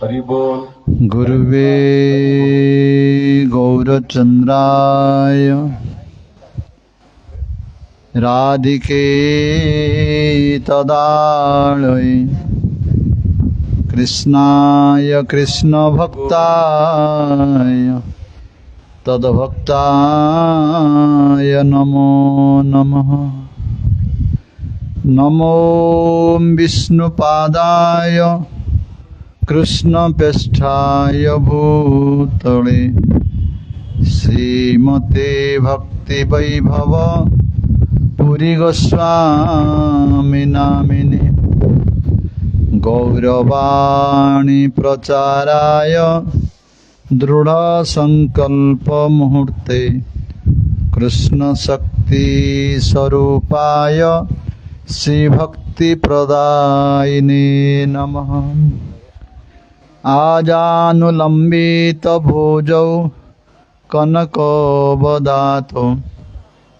हरि बोल। गुरुवे गौरचंद्राय राधिके तदालये कृष्णाय कृष्णभक्ताय तद्भक्ताय नमो नमः। नमो विष्णुपादाय कृष्णप्रेष्ठाय भूतले श्रीमते भक्तिवैभव पुरी गोस्वामी नामिने गौरवाणी प्रचाराय दृढ़ संकल्प मुहूर्ते कृष्ण शक्ति स्वरूपाय श्री भक्ति प्रदायिने नमः। आजानुलंबित भुजौ कनकवदातो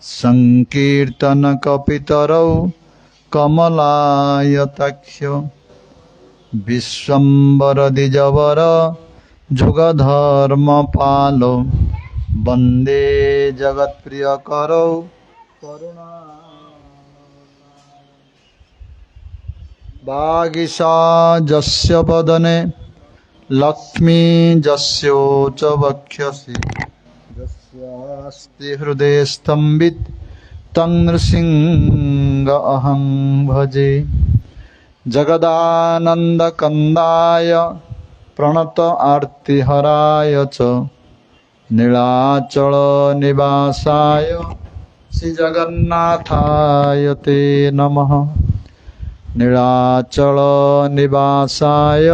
संकीर्तन कपितरौ कमलायताक्ष विश्वम्बर द्विजवर जुगधर्म पालो वंदे जगत्प्रियकरौ करुणा वागीशा जस्य वदने लक्ष्मी जस्योच वक्षसि यस्यास्ति हृदये स्तम्भित तं नृसिंह अहं भजे। जगदानन्दकन्दाय प्रणत आर्तिहराय च नीलाचल निवासाय श्रीजगन्नाथाय ते नमः। नीलाचल निवासाय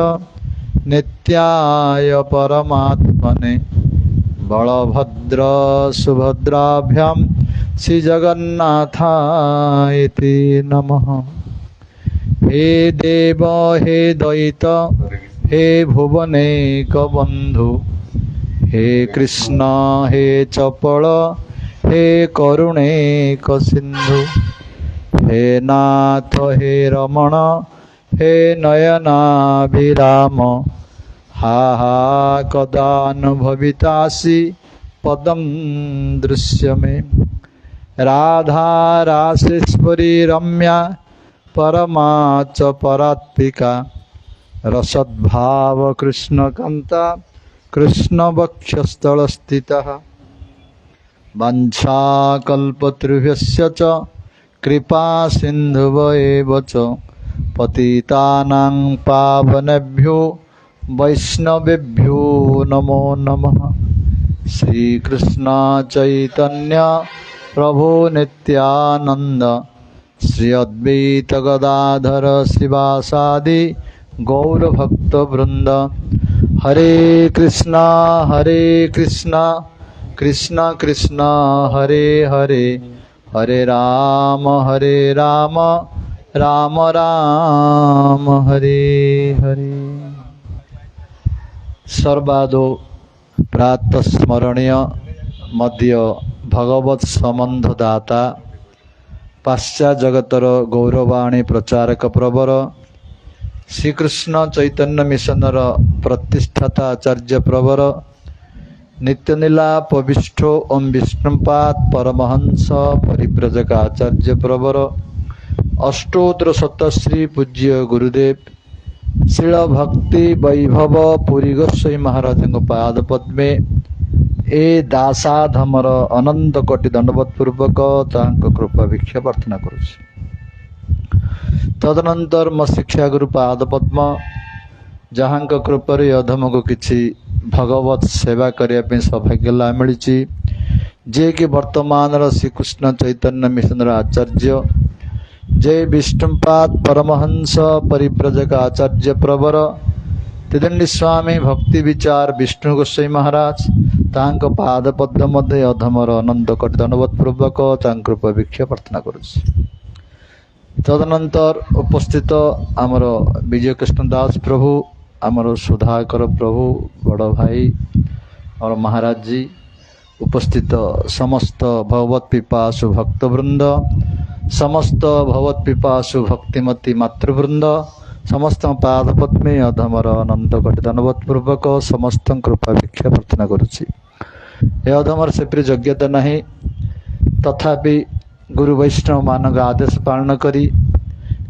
नित्याय परमात्मने बलभद्र सुभद्राभ्यां श्रीजगन्नाथाय ते नमः। हे देव हे द्वैत हे भुवनेक बंधु हे कृष्ण हे चपल हे करुणेक सिंधु हे नाथ हे रमण हे नयनाभिराम हा हा कदानुभवितासि पदं दृश्यमे। राधा रासेश्वरी रम्या परमा च परात्पिका रसद्भाव कृष्णकान्ता कृष्ण वक्षस्थलस्थितः। वंशाकल्पतरुभ्यश्च च कृपा सिन्धुव एव च पतितानां पावनेभ्यो वैष्णवेभ्यो नमो नमः। श्रीकृष्ण चैतन्य प्रभु नित्यानंद श्री अद्वैत गदाधर शिवासादि गौरभक्तवृंद। हरे कृष्णा कृष्ण कृष्ण हरे हरे हरे राम राम राम हरे हरे। सर्वादो प्रातः स्मरणीय मध्य भगवत संबंधदाता पाश्चात्य जगतर गौरवाणी प्रचारक प्रवर श्रीकृष्ण चैतन्य मिशनर प्रतिष्ठाता आचार्य प्रवर नित्यनीला पविष्ठो ओम विष्णुपाद परमहंस परिव्रजक आचार्य प्रवर अष्टोत्तर शतश्री पूज्य गुरुदेव शिल भक्ति वैभव पुरी गोस्वामी महाराज पाद पद्मे ए दासाधमर अनंत कोटि दंडवत पूर्वक कृपा भिक्षा प्रार्थना करुछि। तदनंतर मो शिक्षा गुरु पाद पद्म जहाँ कृपार अधम को किसी भगवत सेवा करने सौभाग्य लाभ मिली जे कि वर्तमान श्रीकृष्ण चैतन्य मिशन आचार्य जय विष्णुपाद परमहंस परिव्रजक आचार्य प्रवर त्रिदंडी स्वामी भक्ति विचार विष्णु गोस्वामी महाराज तांक पाद पद्म मध्य अधमर अनंत कोटि दंडवत पूर्वक कृपा भिक्षा प्रार्थना करुछि। तदनंतर उपस्थित आमर विजय कृष्ण दास प्रभु आमर सुधाकर प्रभु बड़ भाई और महाराज जी उपस्थित समस्त भगवत पिपासु भक्तवृंद समस्त भगवत पिपासु भक्तिमती मातृवृंद समस्त पाद पद्मे अधमर अनंत कोटि धन्यवाद पूर्वक समस्त कृपा भिक्षा प्रार्थना करुच्ची। ए अधमर से प्रिय योग्यता नहीं, तथापि गुरु वैष्णव मान आदेश पालन करी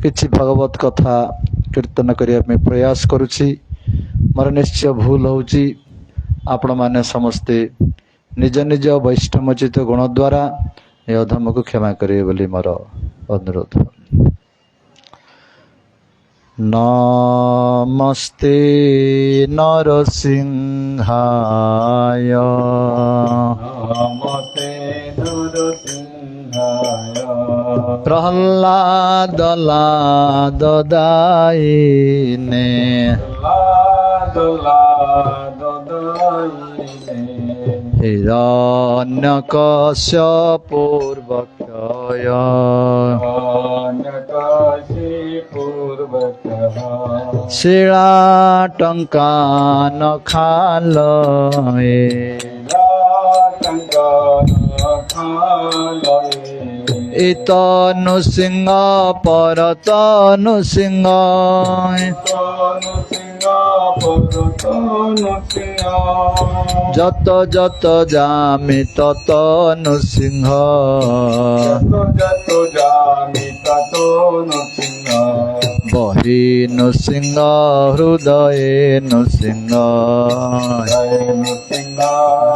किछि भगवत कथा कीर्तन करने प्रयास करुच्ची। मोर निश्चय भूल होउची, आपण माने समस्ते निज निज वैष्णवचित गुण द्वारा ए अधम को क्षमा करिए बोली मोर अनुरोध। नमस्ते नरसिंहाय, नमस्ते नरसिंहाय, प्रह्लाद लाद दायिने, प्रह्लाद दायिने, हिरण्यकश्यपूर्वक्षय, हिरण्यकशिपूर्वकः, शिलाटङ्कान खालये, इतनु सिंह परतनु सिंह, जत जत जामि तत नृसिंह, बहि नृसिंह हृदये नृसिंह,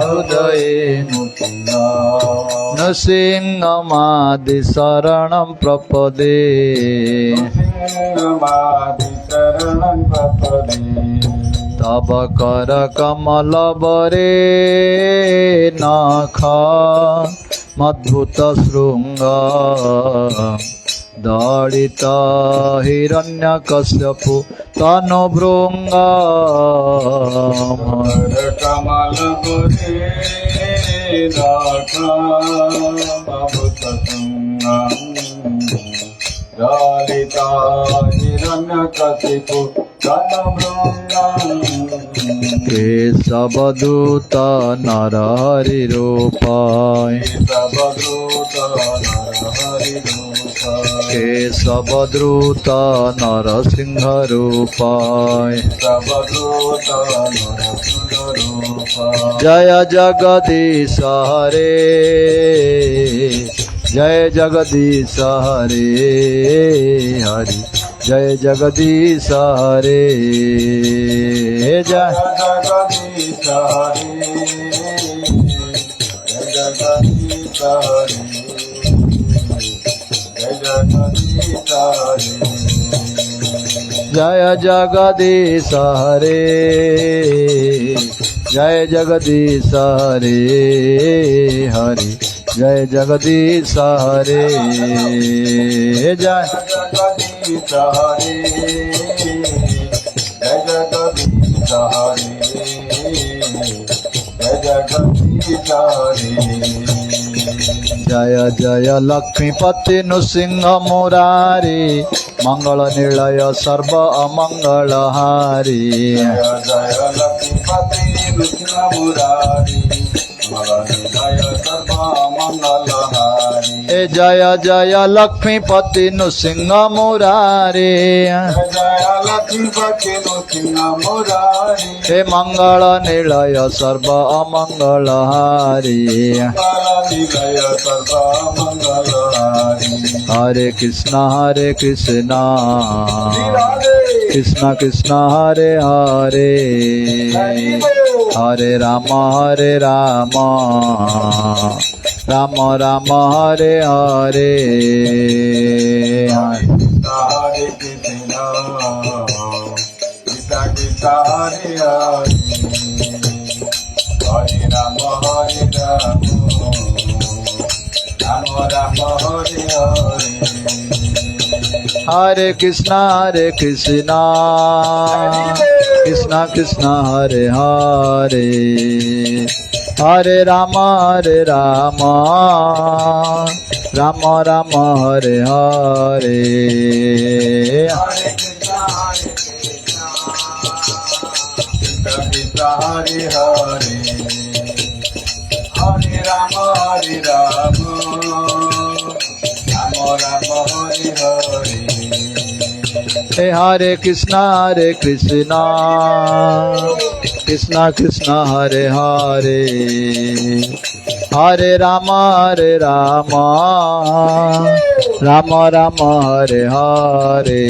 हृदये नृसिंहमादि शरणं प्रपदे, तब कर कमल बरे नख मद्भुत शृंग, दलित हिरण्यकश्यपु तनु भृंग, कमल बरे नख मद्भुत शृंग, दलित हिरण्यकशिपु तनु भृंग, केशवदूत नर हरि रूपाय, केशवद्रुत नरसिंह रूपाय, जय जगदीश हरे, जय जगदीश हरे हरि, जय जगदीश हरे, जय जगदीश हरे, जय जगदीश हरे, जय जगदीश हरे, जय जगदीश हरे, जय जगदीश हरे हरि, जय जगदीश हरे, जय जगदीश हरे, जय जगदीश हरे, जय जगदीश हरे, जय जय लक्ष्मीपति नृसिंह मुरारी, मंगल निलय सर्व अमंगल हारी, जय जय लक्ष्मीपति नृसिंह मुरारी, मंगल निलय सर्व मंगल हारी, जय जय लक्ष्मीपति नृसिंह मुरारी, जय लक्ष्मीपति नृसिंह मुरारी, हे मंगल निलय सर्व अमंगल हारी, मंगल निलय सर्व मंगल हारी, हरे कृष्णा कृष्ण कृष्ण हरे हरे, हरे राम राम राम हरे हरे, हरे कृष्ण कृष्ण कृष्ण हरे हरे, हरे राम राम राम हरे हरे, हरे कृष्णा कृष्ण कृष्ण हरे हरे, हरे राम राम राम हरे हरे, हरे कृष्ण कृष्ण कृष्ण हरे हरे, हरे Ram Ram Ram Ram Hare Hare, Hare Krishna Krishna Krishna Hare Hare Hare Rama Rama Rama Hare Hare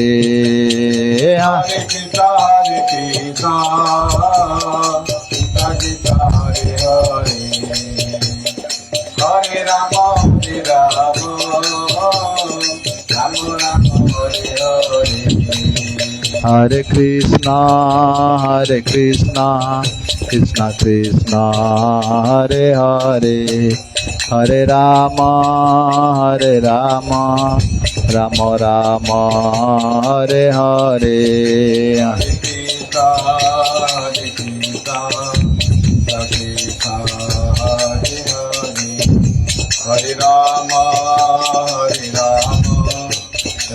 Hare Krishna Krishna Krishna Hare Hare Hare Rama Rama Rama Hare Hare Hare Krishna Krishna Krishna Hare Hare Hare Rama Rama Rama Hare Hare Hare Krishna Krishna Krishna Hare Hare Hare Rama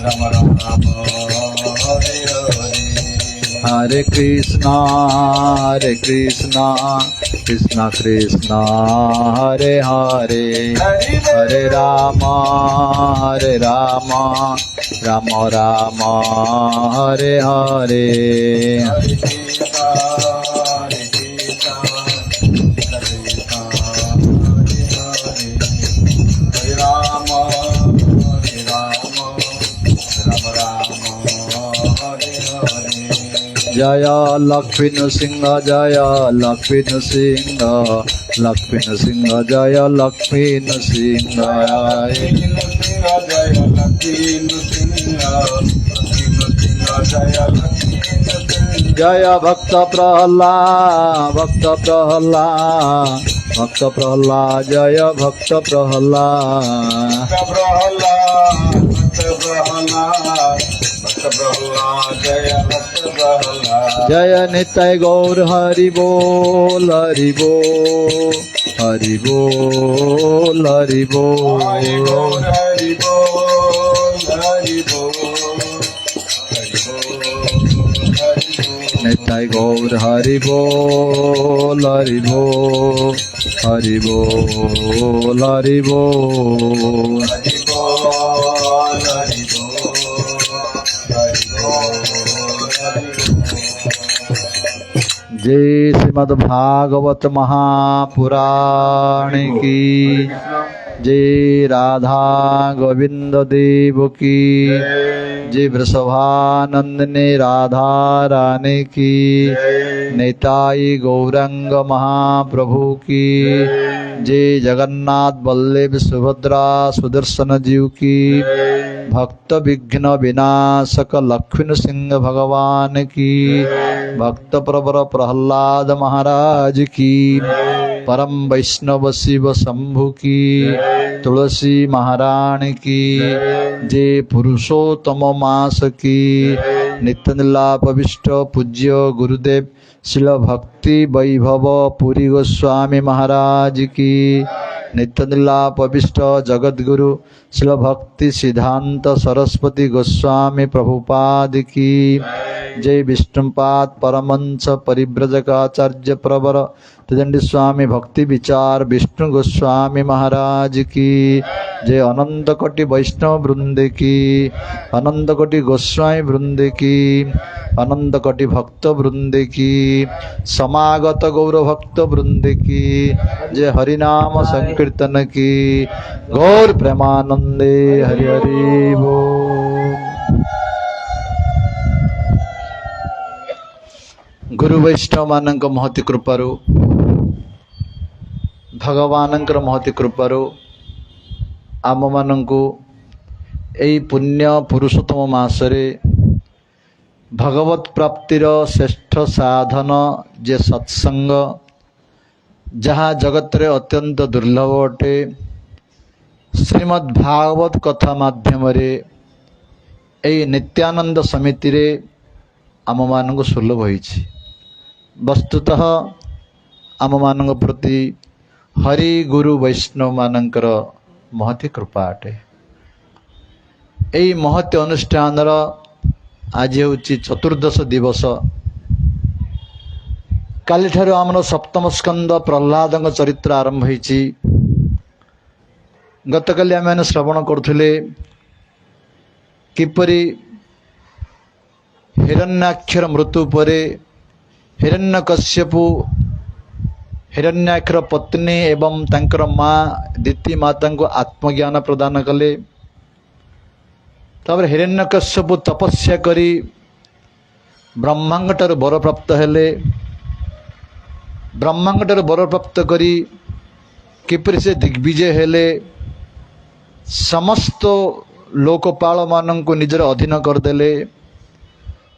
Rama Rama Hare Hare Hare Krishna Krishna Krishna Hare Hare Hare Rama Rama Rama Hare Hare Hare Krishna Krishna Krishna Hare Rama Rama Hare Hare Jaya Lakshmi Nrsimha Jaya Lakshmi Nrsimha Jaya Lakshmi Nrsimha Jaya Bhakta Prahlad Jaya Bhakta Prahlad Jaya Nitai Gaur Hari Bol Hari Bol Hari Bol Hari Bol Nitai Gaur Hari Bol Hari Bol Hari Bol Hari Bol जय श्रीमद् भागवत महापुराण की जय राधा गोविंद देव की जय वृषभानंदने राधा रानी की निताई गौरंग महाप्रभु की जय जगन्नाथ बल्लभ सुभद्रा सुदर्शन जीव की भक्त विघ्न विनाशक लक्ष्मण सिंह भगवान की भक्त प्रवर प्रहलाद महाराज की परम वैष्णव शिव शंभु की तुलसी महारानी की जय पुरुषोत्तम मास की नित्य नीलापविष्ट पूज्य गुरुदेव शिल भक्ति वैभव पुरी गोस्वामी महाराज की नित्य नीलापविष्ट जगद्गुरु शिल भक्ति सिद्धांत सरस्वती गोस्वामी प्रभुपाद की जय विष्णुपाद परमंश परिव्रजकाचार्य प्रवर त्रिदंडी स्वामी भक्ति विचार विष्णु गोस्वामी महाराज की जय अनंत कोटि वैष्णव वृंद की अनंत कोटि गोस्वामी वृंद की अनंत कोटि भक्त वृंद की समागत गौर भक्त वृंद की जय हरिनाम संकीर्तन की गौर प्रेमानंदे हरि हरि बोल। गुरु वैष्णव मानक महती कृपारू भगवानंकर महती कृपारू आम मानंकु एई पुण्य पुरुषोत्तम मासरे भगवत प्राप्तिर श्रेष्ठ साधन जे सत्संग जहाँ जगत रे अत्यंत दुर्लभ अटे श्रीमद् भागवत कथा माध्यम रे एई नित्यानंद समिति रे आम मानंकु सुलभ होईछि। वस्तुतः आम मानंक प्रति हरि गुरु वैष्णव मानंकर महती कृपा अटे। एई महती अनुष्ठान आज होची चतुर्दश दिवस। काली ठारू आमर सप्तम स्कंद प्रहलाद चरित्र आरंभ होईछि। गतकाली आम श्रवण करुले किपरि हिरण्याक्षर मृत्यु परे हिरण्यकश्यपु हिरण्याक्षर पत्नी एवं तांकर माँ दिति माता को आत्मज्ञान प्रदान कले। तापर हिरण्यकश्यपु तपस्या करी ब्रह्मांगठार वर प्राप्त हेले। ब्रह्मांगठार वर प्राप्त करी किपरि से दिग्विजय हेले, समस्त लोकपाल मानंको निजर अधीन करदेले,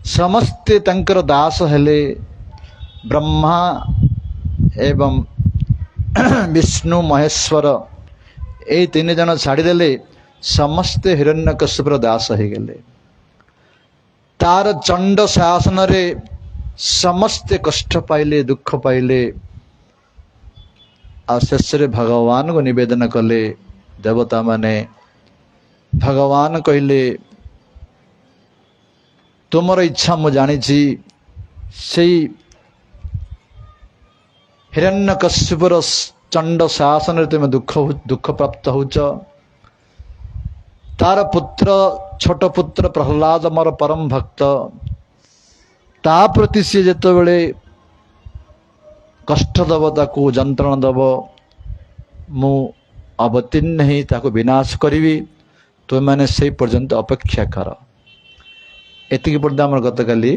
समस्ते तांकर दास हेले। ब्रह्मा एवं विष्णु महेश्वर ए तीन जन छाड़देले, समस्ते हिरण्यकश्यपर दास हो गले। तार चंड शासन रे समस्ते कष्ट पाइले, दुख पाइले। आ शेष भगवान को निवेदन कले। देवता माने भगवान कहले तुमर इच्छा मु जानी से हिरण्यकश्यपर चंड शासन रे तुम दुख प्राप्त होच। तार पुत्र छोट पुत्र प्रहलाद मोर परम भक्त, ता प्रति सी जेते बेले कष्ट दब ताकू जंत्रणा दब मु अवतीर्ण ही ताकू विनाश करी। तुम मैंने से पर्यंत अपेक्षा कर। एतिकी पर्यंत आम गत काली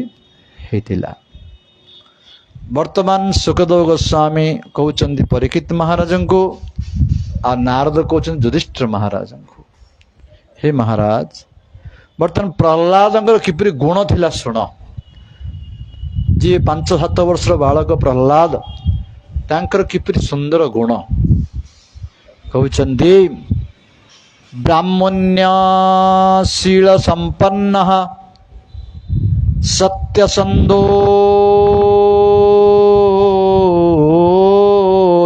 होता। वर्तमान सुखदेव गोस्वामी कहते परीक्षित महाराज को, आ नारद कहते युधिष्ठिर महाराज को, हे महाराज बर्तमान प्रहलाद किपरि गुण थिला शुण। जी 5-7 वर्ष बालक प्रहलाद तांकर किपरि सुंदर गुण कहते। ब्राह्मण्यशील संपन्न सत्यसंधो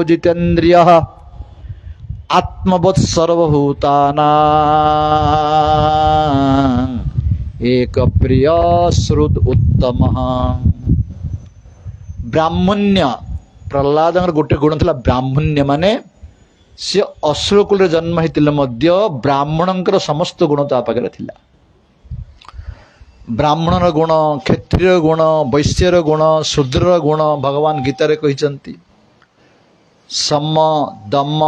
जितेन्द्रिय आत्मवत् सर्वभूतानां एक प्रिय श्रुत उत्तम। ब्राह्मण्य प्रहलाद गोटे गुण था ब्राह्मण्य माने सी असुरकुल जन्म होते ब्राह्मणंकर समस्त गुण ता पाखे थिला। ब्राह्मणर गुण, क्षत्रिय गुण, वैश्यर गुण, शूद्रर गुण भगवान गीतारे कहते। सम दम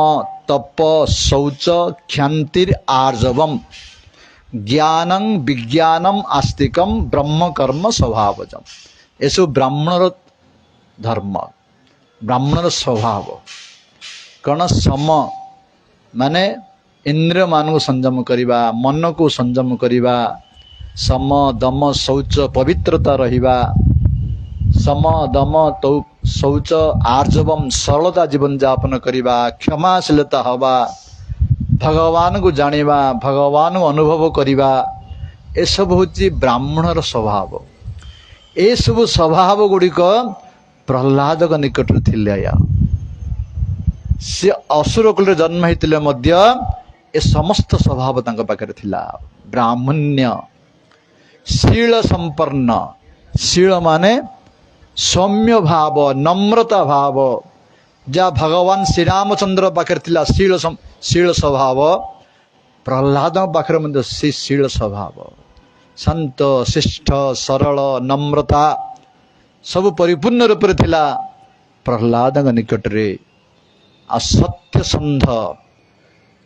तप शौच क्षांतिर आर्जवम ज्ञानं विज्ञानम आस्तिकम ब्रह्म कर्म स्वभावजम। एसो ब्राह्मणर धर्म, ब्राह्मणर स्वभाव। कण सम माने इंद्रिय मान को संयम करवा, मन को संयम करवा, सम दम शौच पवित्रता रहिबा, सम दम तो शौच आर्जवम सरलता जीवन यापन करवा, क्षमाशीलता हवा, भगवान को जानिबा, भगवान को अनुभव करवा, ए सब होची ब्राह्मणर स्वभाव। ए सब स्वभाव गुड़िक प्रहलाद निकट थिले। से असुर कुल जन्म होते ए समस्त स्वभाव तांका पाखरे थिला। ब्राह्मण्य शील संपन्न, शील माने सौम्य भाव, नम्रता भाव, जहाँ भगवान श्री रामचंद्र पाखरे थिला शील स्वभाव, प्रहलाद पाखरे मध्य से शील स्वभाव। शांत शिष्ट सरल नम्रता सब परिपूर्ण रूप से थिला प्रहलाद निकट रे। सत्य संध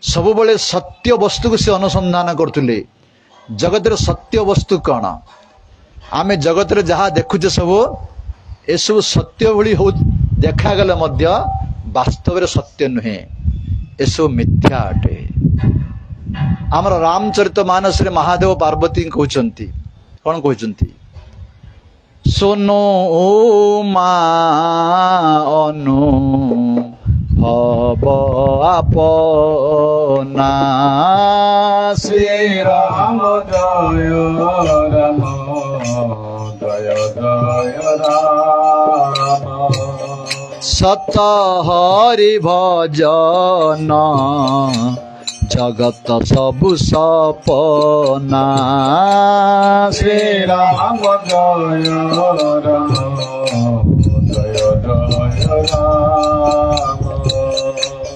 सब बड़े सत्य वस्तु को से अनुसंधान करतुले। जगत रे सत्य वस्तु कौन? आमे जगत रे जहाँ देखुचे सब ए सब सत्य भली हो देखा गले मध्य वास्तव रे सत्य नुहे, ए सब मिथ्या अटे। आमर रामचरितमानस रे महादेव पार्वती कहते कौन कहते? सोनो मा अनु भव आपना। श्री राम जय राम जय जय राम। सत हरि भजन जगत सबु सपना। श्री राम जय राम जय जय राम।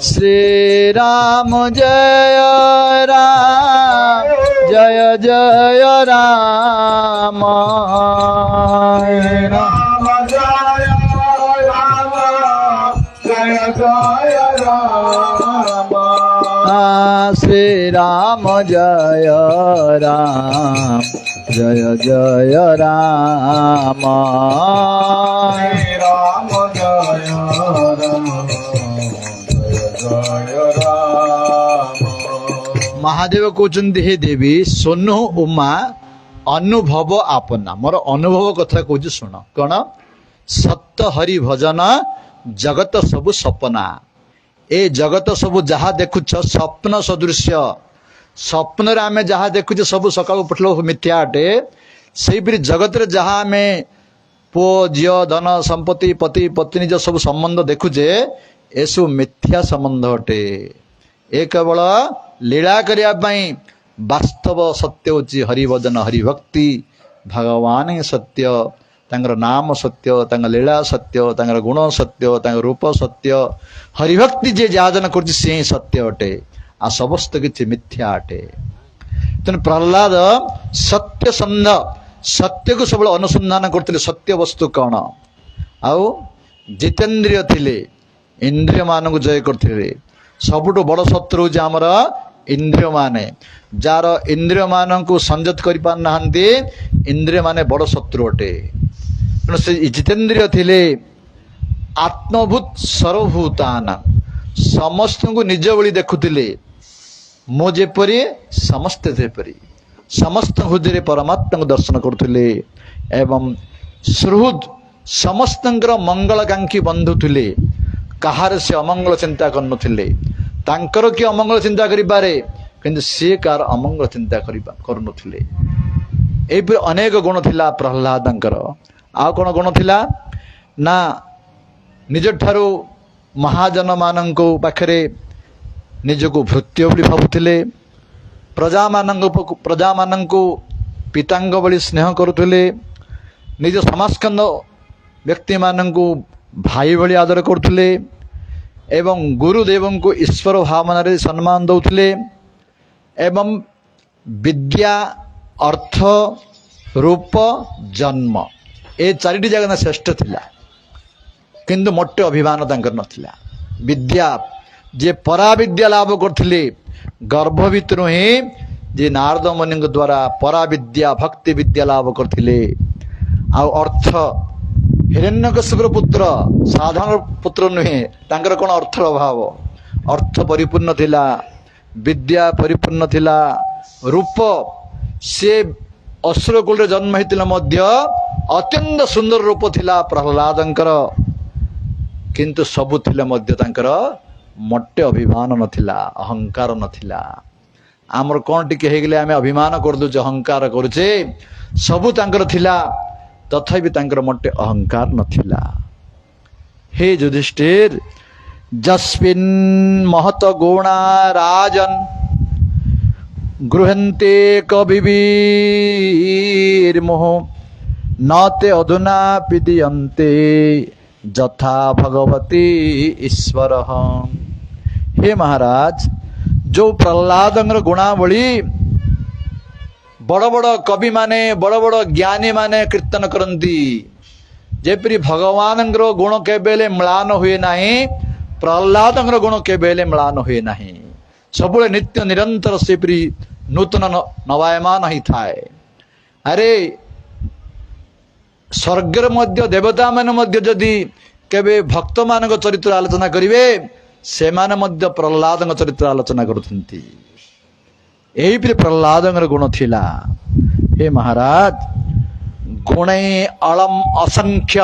श्री राम जय राम जय जय जय राम राम जय राम जय जय राम श्री राम जय राम जय जय राम श्री राम जय राम जय जय राम महादेव कहते हे देवी सोनु उमा अनुभव आपना मोर अनुभव कथा कौच शुण कौन सत्य हरि भजन जगत सबु सपना ए जगत सबु जहा देखुच स्वप्न सदृश्य स्वप्न आम जहा देखुचे सबु सका पठल मिथ्या अटे से जगत रे जहा आम पुओ झील धन संपत्ति पति पत्नी जो सब संबंध देखुचे ए सब मिथ्या संबंध अटे ए केवल लीला करने वास्तव सत्य होची हरिभजन हरिभक्ति भगवान ही सत्य तांगर नाम सत्य तांग लीला सत्य तांगर गुण सत्य तांग रूप सत्य हरिभक्ति जे जाजन कर सत्य अटे आ समस्त किसी मिथ्या अटे तेणु प्रहलाद सत्य संध सत्य को सब अनुसंधान करते सत्य वस्तु कौन आउ जितेन्द्रिय थिले इंद्रिय मान को जय करते सबुठ बड़ शत्रु हूँ आमर इंद्रिय माने जार इंद्रिय मान को संयत कर पारना इंद्रिय माने बड़ शत्रु अटे तेणु से जितेन्द्रिय थिले आत्मभूत सर्वभूतान समस्त को निज भली देखुले मो जेपरी समस्ते जेपरी समस्त हृदय परमात्मा को दर्शन करुले एवं सुहृद समस्त मंगलकांक्षी बंधु थे कहार से अमंगल चिंता करनुले तांकर किए अमंगल चिंता करें किंतु सी कार अमंगल चिंता करुले यही अनेक गुण थिला प्रहलाद आ कौन गुण थिला ना निज ठारू महाजन मान पाखरे निजको भृत्य बोली भावुले प्रजा मान पितांग बड़ी स्नेह करुले निज समाजकंद व्यक्ति मान भाई भली आदर करुले एवं गुरुदेव को ईश्वर भावना रे सम्मान दौले एवं विद्या अर्थ रूप जन्म ए चारिटी जगह श्रेष्ठ थिला किंतु मोटे अभिमान तांकर नथिला विद्या जे परा विद्या लाभ करथिले गर्भ भितर ही जे नारद मुनि द्वारा परा विद्या भक्ति विद्या लाभ करथिले आ अर्थ हिरण्यकश्यपर पुत्र साधारण पुत्र नुहे तांकर कोन अर्थर अभाव अर्थ परिपूर्ण थिला विद्या परिपूर्ण थिला रूप से असुरकुल रे जन्म हेतिला मध्य अत्यंत सुंदर रूप थिला प्रहलादंकर किंतु सबु थिले मध्य तांकर मोटे अभिमान नथिला अहंकार नथिला आमर कौन टिके हेगले आमे अभिमान कर दु अहंकार करूचे सबु तांकर थिला तथापि तांकर मोटे अहंकार नथिला हे युधिष्ठिर जस्मिन् महत गुणा राजन गृहन्ते कविर्मोह नते अधुना पिदीयन्ते जथा भगवती ईश्वर। हे महाराज जो प्रहलाद गुणावली बड़ बड़ कवि माने बड़ बड़ ज्ञानी माने कीर्तन करती जेपरी भगवान गुण केबेले म्लान हुए नाही प्रहलाद गुण केबेले म्लान हुए नाही सब नित्य निरंतर सेपरी नूतन नवायमान ही थाए। अरे स्वर्गर मध्य देवता मान मध्य जदि केबे भक्त मान चरित्र आलोचना करिवे से माने मध्य प्रहलाद चरित्र आलोचना करुथंती यही प्रहलाद गुण थिला। हे महाराज गुणे अलम असंख्य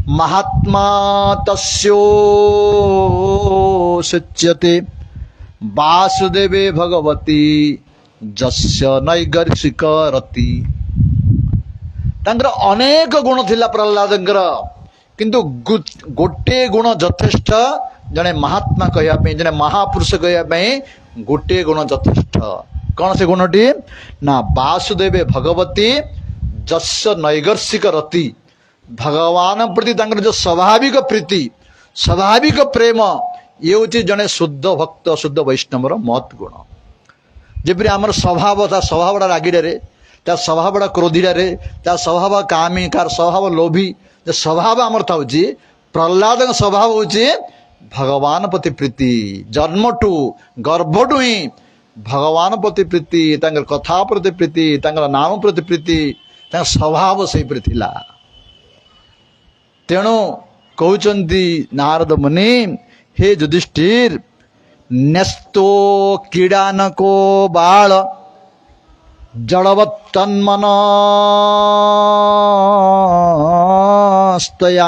महात्मा तस्योच्यते वासुदेवे भगवती जस्य नैगर्षिक रति। अनेक गुण थिला प्रहलाद किंतु गोटे गुण यथेष्ट जड़े महात्मा कहवाई जड़े महापुरुष कहवाई गोटे गुण यथेष्ट। कौन से गुणटी ना वासुदेवे भगवती जस्य नैगर्षिक रति भगवान प्रति जो स्वाभाविक प्रीति स्वाभाविक प्रेम ये हूँ जड़े शुद्ध भक्त शुद्ध वैष्णवर महत् गुण। ଯେପରି ଆମର ସ୍ୱଭାବ, ତା ସ୍ୱଭାବଟା ରାଗିଡ଼ାରେ, ତା ସ୍ୱଭାବଟା କ୍ରୋଧିଡ଼ାରେ, ତା ସ୍ୱଭାବ କାମୀ, କାହାର ସ୍ୱଭାବ ଲୋଭୀ, ଯେ ସ୍ୱଭାବ ଆମର ଥାଉଛି, ପ୍ରହ୍ଲାଦଙ୍କ ସ୍ୱଭାବ ହେଉଛି ଭଗବାନ ପ୍ରତି ପ୍ରୀତି। ଜନ୍ମଠୁ ଗର୍ଭଠୁ ହିଁ ଭଗବାନ ପ୍ରତି ପ୍ରୀତି, ତାଙ୍କର କଥା ପ୍ରତି ପ୍ରୀତି, ତାଙ୍କର ନାମ ପ୍ରତି ପ୍ରୀତି, ତାଙ୍କ ସ୍ୱଭାବ ସେହିପରି ଥିଲା। ତେଣୁ କହୁଛନ୍ତି ନାରଦ ମୁନି, ହେ ଯୁଧିଷ୍ଠିର, ନ୍ୟସ୍ତୋ କ୍ରୀଡ଼ାନକୋ ବାଳ ଜଡ଼ବତ୍ତନ୍ମନସ୍ତୟା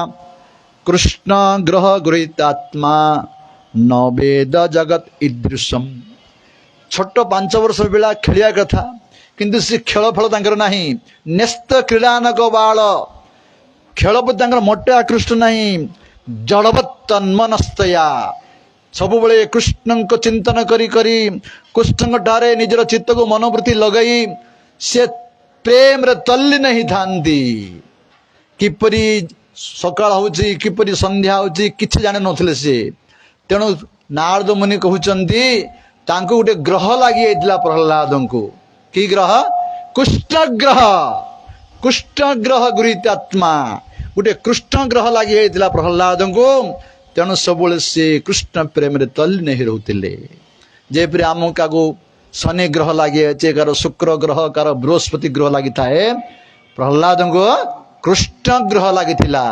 କୃଷ୍ଣ ଗ୍ରହ ଗୃହୀତାତ୍ମା ନ ବେଦ ଜଗତ ଇଦୃଶମ୍। ଛୋଟ 5 ବର୍ଷ ପିଲା ଖେଳିବା କଥା, କିନ୍ତୁ ସେ ଖେଳ ଫଳ ତାଙ୍କର ନାହିଁ। ନ୍ୟସ୍ତ କ୍ରୀଡ଼ାନକ ବାଳ, ଖେଳ ପ୍ରତି ତାଙ୍କର ମୋଟେ ଆକୃଷ୍ଟ ନାହିଁ। ଜଡ଼ବତ୍ତନ୍ମନସ୍ତୟା, ସବୁବେଳେ କୃଷ୍ଣଙ୍କ ଚିନ୍ତନ କରି କରି କୃଷ୍ଣଙ୍କ ଠାରେ ନିଜର ଚିତ୍ତକୁ ମନୋବୃତ୍ତି ଲଗାଇ ସେ ପ୍ରେମରେ ତଲ୍ଲୀନ ହେଇଥାନ୍ତି। କିପରି ସକାଳ ହେଉଛି, କିପରି ସନ୍ଧ୍ୟା ହେଉଛି, କିଛି ଜାଣିନଥିଲେ ସେ। ତେଣୁ ନାରଦ ମୁନି କହୁଛନ୍ତି ତାଙ୍କୁ ଗୋଟେ ଗ୍ରହ ଲାଗିଯାଇଥିଲା ପ୍ରହ୍ଲାଦଙ୍କୁ। କି ଗ୍ରହ? କୃଷ୍ଣ ଗ୍ରହ। କୃଷ୍ଣ ଗ୍ରହ ଗୃହୀତ ଆତ୍ମା, ଗୋଟେ କୃଷ୍ଣ ଗ୍ରହ ଲାଗିଯାଇଥିଲା ପ୍ରହ୍ଲାଦଙ୍କୁ। ତେଣୁ ସବୁବେଳେ ସେ କୃଷ୍ଣ ପ୍ରେମରେ ତଲ୍ଲୀନ ହୋଇ ରହୁଥିଲେ। ଯେପରି ଆମକୁ କାହାକୁ ଶନି ଗ୍ରହ ଲାଗିଯାଇଛି, କାହାର ଶୁକ୍ର ଗ୍ରହ, କାହାର ବୃହସ୍ପତି ଗ୍ରହ ଲାଗିଥାଏ, ପ୍ରହ୍ଲାଦଙ୍କୁ କୃଷ୍ଣ ଗ୍ରହ ଲାଗିଥିଲା।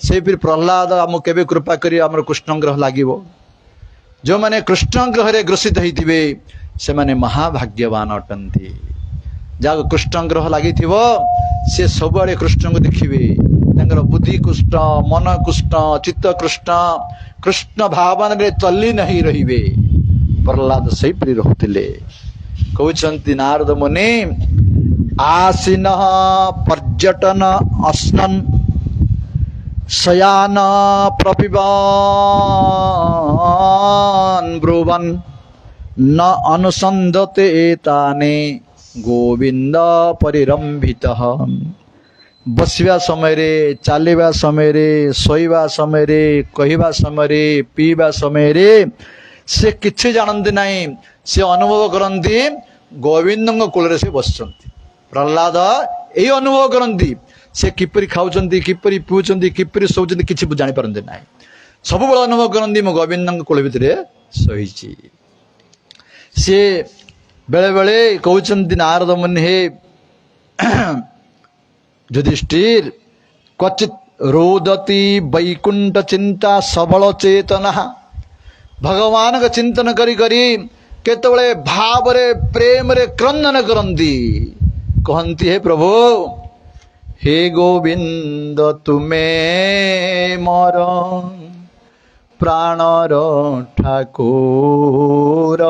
ସେହିପରି ପ୍ରହ୍ଲାଦ ଆମକୁ କେବେ କୃପା କରି ଆମର କୃଷ୍ଣ ଗ୍ରହ ଲାଗିବ? ଯେଉଁମାନେ କୃଷ୍ଣ ଗ୍ରହରେ ଗ୍ରସିତ ହେଇଥିବେ ସେମାନେ ମହାଭାଗ୍ୟବାନ ଅଟନ୍ତି। ଯାହାକୁ କୃଷ୍ଣ ଗ୍ରହ ଲାଗିଥିବ ସେ ସବୁଆଡ଼େ କୃଷ୍ଣଙ୍କୁ ଦେଖିବେ। ତାଙ୍କର ବୁଦ୍ଧି କୃଷ୍ଣ, ମନ କୃଷ୍ଣ, ଚିତ୍ତ କୃଷ୍ଣ, କୃଷ୍ଣ ଭାବନାରେ ତଲ୍ଲୀନ ହୋଇ ରହିବେ। ପ୍ରହ୍ଲାଦ ସେହିପରି ରହୁଥିଲେ। କହୁଛନ୍ତି ନାରଦ ମୁନି, ଆସୀନ ପର୍ଯ୍ୟଟନ ଅଶ୍ନନ୍ ଶୟାନ ପ୍ରପିବନ୍ ବ୍ରୁବନ୍ ନ ଅନୁସନ୍ଧତେ ଏତାନେ ଗୋବିନ୍ଦ ପରିରମ୍ଭିତଃ। ବସିବା ସମୟରେ, ଚାଲିବା ସମୟରେ, ଶୋଇବା ସମୟରେ, କହିବା ସମୟରେ, ପିଇବା ସମୟରେ ସେ କିଛି ଜାଣନ୍ତି ନାହିଁ। ସେ ଅନୁଭବ କରନ୍ତି ଗୋବିନ୍ଦଙ୍କ କୂଳରେ ସେ ବସିଛନ୍ତି। ପ୍ରହ୍ଲାଦ ଏଇ ଅନୁଭବ କରନ୍ତି। ସେ କିପରି ଖାଉଛନ୍ତି, କିପରି ପିଉଛନ୍ତି, କିପରି ଶୋଉଛନ୍ତି କିଛି ଜାଣିପାରନ୍ତି ନାହିଁ। ସବୁବେଳେ ଅନୁଭବ କରନ୍ତି ମୁଁ ଗୋବିନ୍ଦଙ୍କ କୂଳ ଭିତରେ ଶୋଇଛି। ସେ ବେଳେବେଳେ କହୁଛନ୍ତି ନାରଦ ମୁନି, ହେ ଯୁଧିଷ୍ଠିର, କ୍ୱଚିତ୍ ରୋଦତି ବୈକୁଣ୍ଠ ଚିନ୍ତା ସବଳ ଚେତନା। ଭଗବାନଙ୍କ ଚିନ୍ତନ କରି କରି କେତେବେଳେ ଭାବରେ ପ୍ରେମରେ କ୍ରନ୍ଦନ କରନ୍ତି। କହନ୍ତି, ହେ ପ୍ରଭୁ, ହେ ଗୋବିନ୍ଦ ତୁମେ ମୋର ପ୍ରାଣର ଠାକୁର।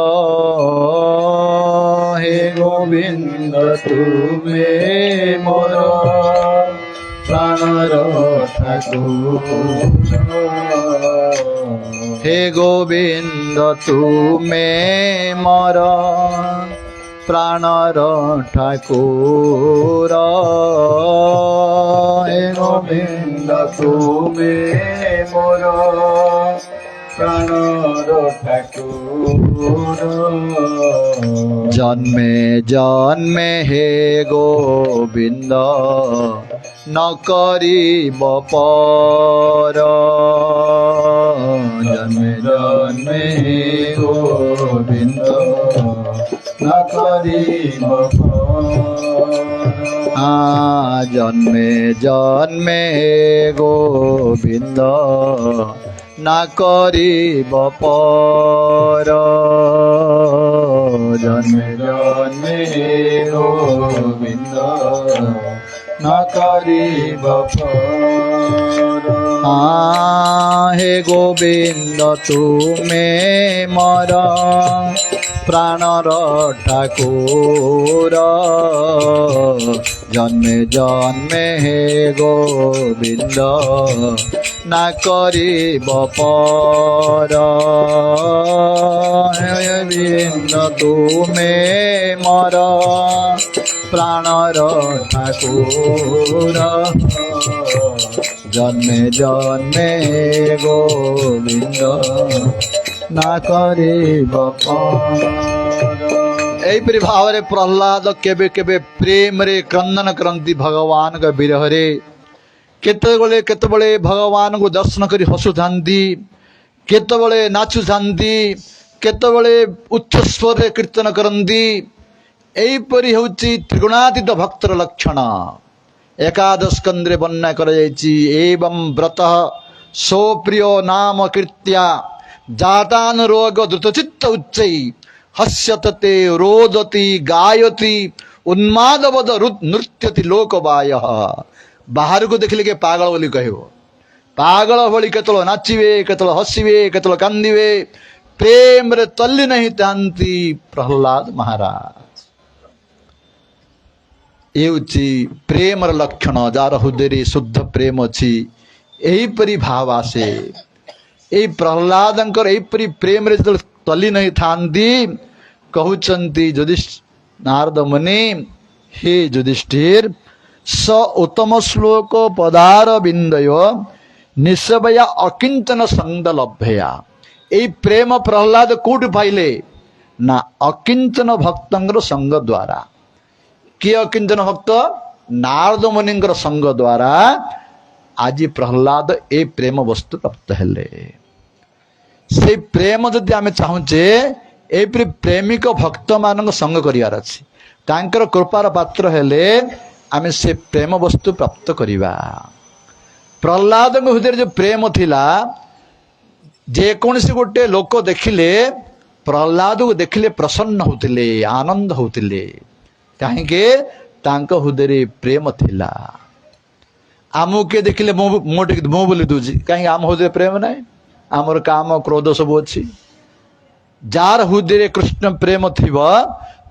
ହେ ଗୋବିନ୍ଦ ତୁମେ ମୋର ପ୍ରାଣର ଠାକୁର। ହେ ଗୋବିନ୍ଦ ତୁମେ ମୋର ପ୍ରାଣର ଠାକୁର। ହେ ଗୋବିନ୍ଦ ତୁମେ ମୋର ପ୍ରାଣର ଠାକୁର। ଜନ୍ମେ ଜନ୍ମେ ହେ ଗୋବିନ୍ଦ ନ କରିବ ପର। ଜନ୍ମେ ଜନ୍ମେ ହେ ଗୋବିନ୍ଦ ନ କରିବ ପର। জন্মে জন্মে গোবিন্দ না করিব পর। জন্মে জন্মে গোবিন্দ না করিব পর। হে গোবিন্দ তুমে মর প্রাণর ঠাকুর। জন্মে জন্মে হে গোবিন্দ না করিব পর। হে গোবিন্দ তুমে মর প্রাণর ঠাকুর। জন্মে জন্মে গোবিন্দ না করিব পর। एपरी भाव रे प्रहलाद केबे केबे प्रेम रे क्रंदन करंती भगवान का विरह रे केतबळे भगवान को दर्शन करी हसुथांती केतबळे नाचुथांती केतबळे उच्च स्वर रे कीर्तन करंती एपरी होची त्रिगुणातीत भक्तर लक्षण एकादश स्कंदरे वर्णना कराଯାଇଛି एवं व्रतः सो प्रियो नाम कीर्त्या जातान रोग द्रुतचित्त उच्चै हस्यतते रोदति गायति उन्मादवद नृत्यति लोकबायः बाहर को देखले के पागल बोली कहबो पागल भली केतल नाचिबे केतल हसिबे केतल कांदिबे प्रेम रे तल्ली नहीं तांती प्रहलाद महाराज एउची प्रेमर लक्षण जार हृदय शुद्ध प्रेम अछि एहीपरि भाव आसे एही प्रहलादंकर एहीपरि प्रेम रे जतल तल्ली नहीं थांती कहउचंती नारद मुनि हे युधिष्ठिर स उत्तम श्लोक पदार बिंदय निसभया अकिंचन संग लभ्या एही प्रेम प्रहलाद कोठि पाइले ना अकिंचन भक्तंगर संग द्वारा किए अकिंचन भक्त नारद मुनिंकर संग द्वारा आज प्रहलाद ए प्रेम वस्तु प्राप्त हेले से प्रेम जदि आमे चाहूचे एपरि प्रेमिक भक्त मान संग करियार अछि तांकर कृपार पात्र हेले आमे से प्रेम वस्तु प्राप्त करिबा प्रहलाद हृदय जो प्रेम थिला जे कोनसी गोटे लोक देखिले प्रहलाद को देखिले प्रसन्न होतिले आनंद होतिले कहीं तांको हृदय प्रेम थिला आमु के देखिले मोटे मुँह बोली दूजी कहीं आम हृदय प्रेम ना आमर काम क्रोध सब अच्छी जार हृदय कृष्ण प्रेम थिब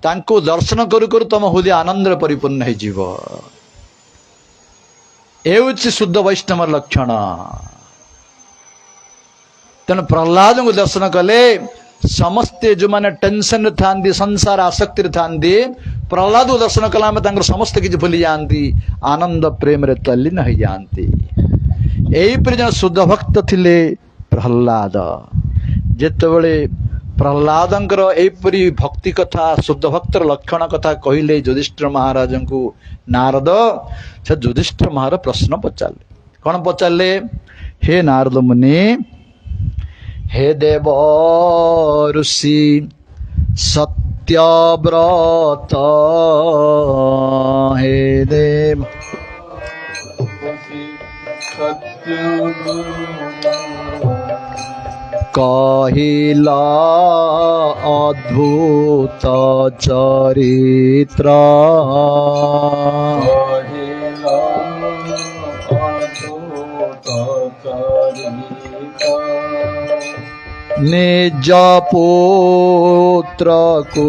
तांको दर्शन करू करू तम हृदय आनंद परिपूर्ण हो जीव एउची शुद्ध वैष्णव लक्षण तेणु प्रहलाद को दर्शन कले समस्ते जो माने टेंशन था संसार आसक्ति था प्रहलाद को दर्शन कला में समस्त किसी भूली जाती आनंद प्रेम रे तल्लीन हो जाती यहीपरि जन शुद्ध भक्त थिले प्रहलाद जेतबळे प्रहलादंकर एपरि भक्ति कथा शुद्ध भक्तर लक्षण कथा कहले युधिष्ठिर महाराज को नारद से युधिष्ठिर महाराज प्रश्न पचारे कौन पचारे हे नारद मुनि हे देव ऋषि सत्यव्रत हे देव कहिला अद्भुत चरित्र निज पुत्र को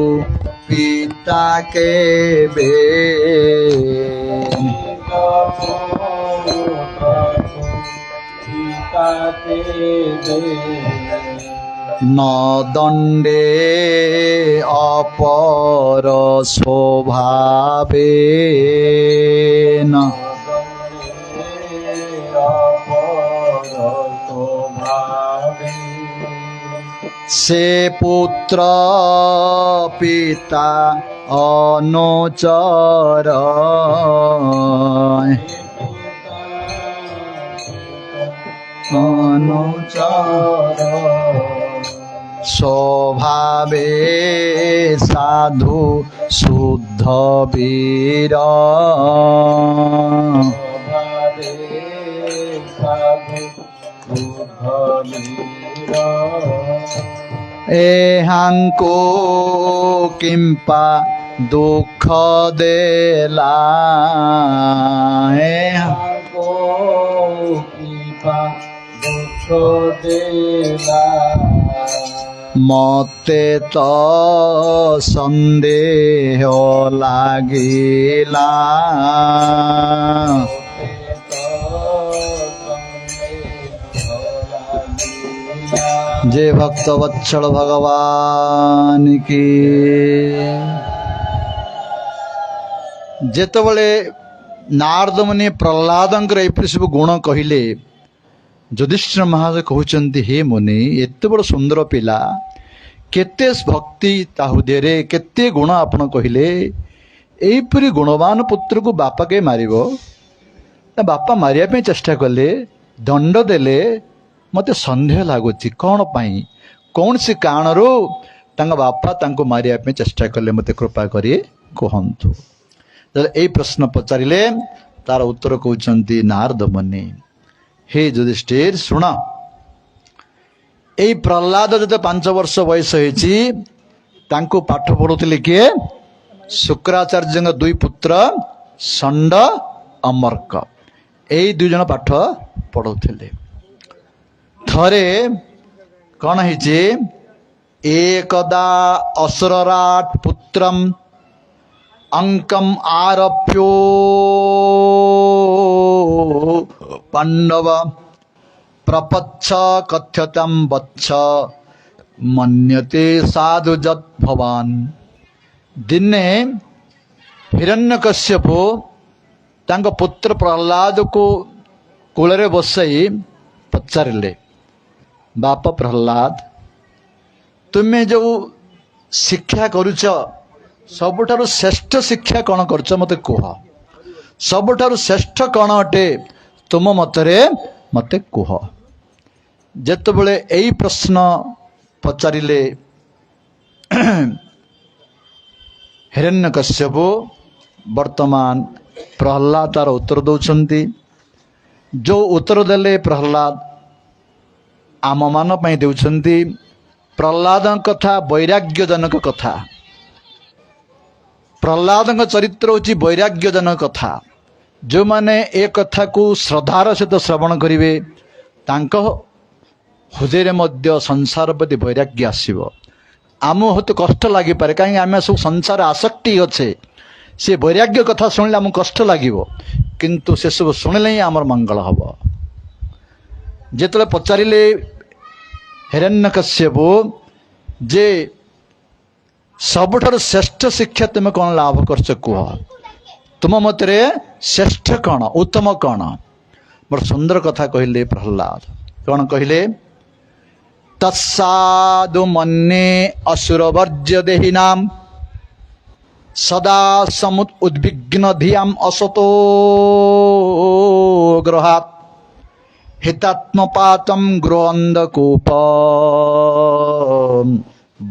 पिता के बे न दंडे अपर स्वभावे न से पुत्र पिता अनुचर स्वभावे साधु शुद्ध वीर एहांको किंपा दुख देला एहांको किंपा दुख देला मते तो संदेह लागिला जय भक्त वत्सल भगवान की जेतबळे नारद मुनि प्रहलादंकर एपरि सब गुण कहिले युधिष्ठिर महाराज कहउचंती हे मुनि एते बड़ सुंदर पिला केते भक्ति ता हृदय केते गुण आपण कहले एपरी गुणवान पुत्र को बापा के मारिबो ता बापा मारिया पे चेष्टा कले दंड देले मते संदेह लागुची कौन पाई कौन सी कारणरू तांगा बापा तांको मारिया पे चेष्टा कले मते कृपा करी कहंतु ए प्रश्न पचारिले तार उत्तर कहउचंती नारद मुनि हे युधिष्ठिर शुण ए प्रहलाद जते 5 वर्ष बयस होईची तांको पाठ पढुतले किए शुक्राचार्य दुई पुत्र षंड अमर्क एई दुई जन पाठ पढुतले थरे कौन है एकदा असुरराट पुत्रम अंकम आरप्यो पांडव प्रपच्छ कथ्यतम वत्स मन्यते साधु जत भवान दिने हिरण्यकश्यपु तांको पुत्र प्रहलाद को कूलरे बसई पचारे बाप प्रहलाद तुम्हें जो शिक्षा करुच सबुठारु श्रेष्ठ शिक्षा कौन करुच मते कुह सबुठारु श्रेष्ठ कौन अटे तुम मतरे मते कुह जेतेबेले एई प्रश्न पचारिले हिरण्यकश्यपु वर्तमान प्रहलाद तार उत्तर दौरान जो उत्तर देले प्रहलाद आम मान पई देउछंती प्रहलाद कथा वैराग्यजनक कथा प्रहलाद चरित्र होची वैराग्यजनक कथा जो माने ए कथा को श्रद्धार सहित श्रवण करिवे तांको हृदय मध्य संसार प्रति वैराग्य आसीबो आम हत कष्ट लागि पारे कहीं आम सब संसार आसक्ति अच्छे से वैराग्य कथा शुणिले आम कष्ट लागिबो किंतु से सब शुणिले ही आमर मंगल हब जेतले पचारिले हिरण्यकश्यपु जे सबुठार श्रेष्ठ शिक्षा तुम कौन लाभ करछ कुह तुम मतरे श्रेष्ठ कौन उत्तम कौन बड़ सुंदर कथा कहले प्रहलाद कौन कहले तत्साधु मन्ये असुरवर्ज्य देहिनाम सदा समुद उद्विग्न धियाम असतो ग्रहात् हितात्मपातम गृहंधकूप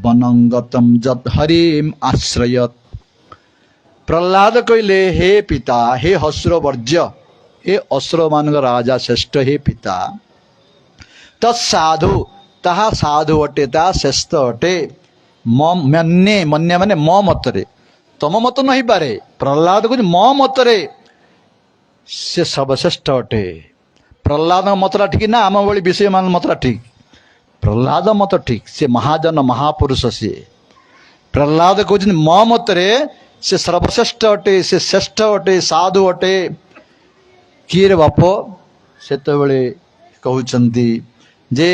वनंगतम जत हरिम आश्रयत प्रहलाद कहले हे पिता हे असुरवर्ज्य हे असुर मान राजा श्रेष्ठ हे पिता तत्साधु ताहा साधु अटे ता श्रेष्ठ अटे मन्ये मन्ये माने मो मतरे तम मत नहीं पारे प्रहलाद को मो मतरे से सर्वश्रेष्ठ अटे प्रहलाद मतरा ठीक ना आम भली विषय मान मतरा ठीक प्रहलाद मत ठीक से महाजन महापुरुष सी प्रहलाद कहते मो मतरे से सर्वश्रेष्ठ अटे से श्रेष्ठ अटे साधु अटे किए रे बाप से कहते जे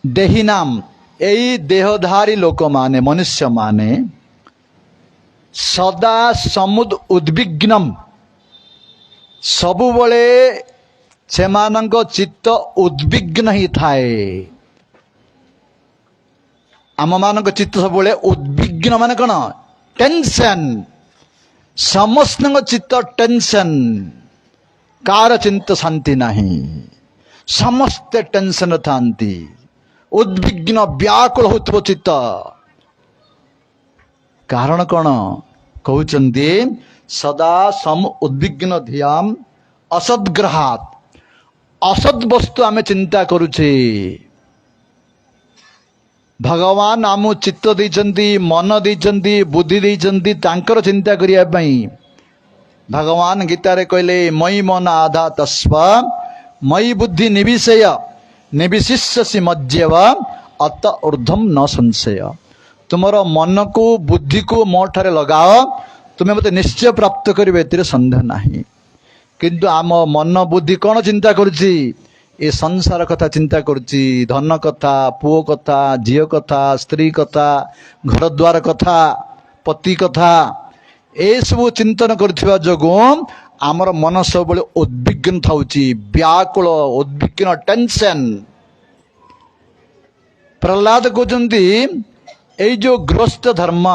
देहिनाम यही देहधारी लोक माने मनुष्य माने सदा समुद उद्विग्नम सबुबले सेमानंक चित्त उद्विग्न ही थाए आम मानक चित्त सब उद्विग्न माने कौन टेंशन समस्त चित्त टेंशन कार चिंत शांति नहीं समस्ते टेंशन थांती उद्विग्न व्याकुल होत चित्त कारण कौन कहते सदा सम उद्विग्न धियाम असद्ग्रहात असद वस्तु आमे चिंता करुचे भगवान आम चित्त देइचंती मन देइचंती बुद्धि देइचंती तांकर चिंता करिया पई भगवान गीता रे कहले मई मन आधा तस्व मई बुद्धि निविषय निविशिष्यसि मध्यव अत ऊर्ध्वम न संशय तुमर मन को बुद्धि को मो ठारे लगाओ तुम्हें मते निश्चय प्राप्त करिवे एतिर संदेह नहीं किंतु आम मन बुद्धि कौन चिंता करुची ए संसार कथा चिंता करुची धन कथा पुओ कथा झील कथा स्त्री कथा घर द्वार कथा पति कथा ए सब चिंतन करथिबा जोगु आमर मन सब उद्विग्न थाउची व्याकुल उद्विग्न टेंशन प्रहलाद कहते एई जो गृहस्थ धर्म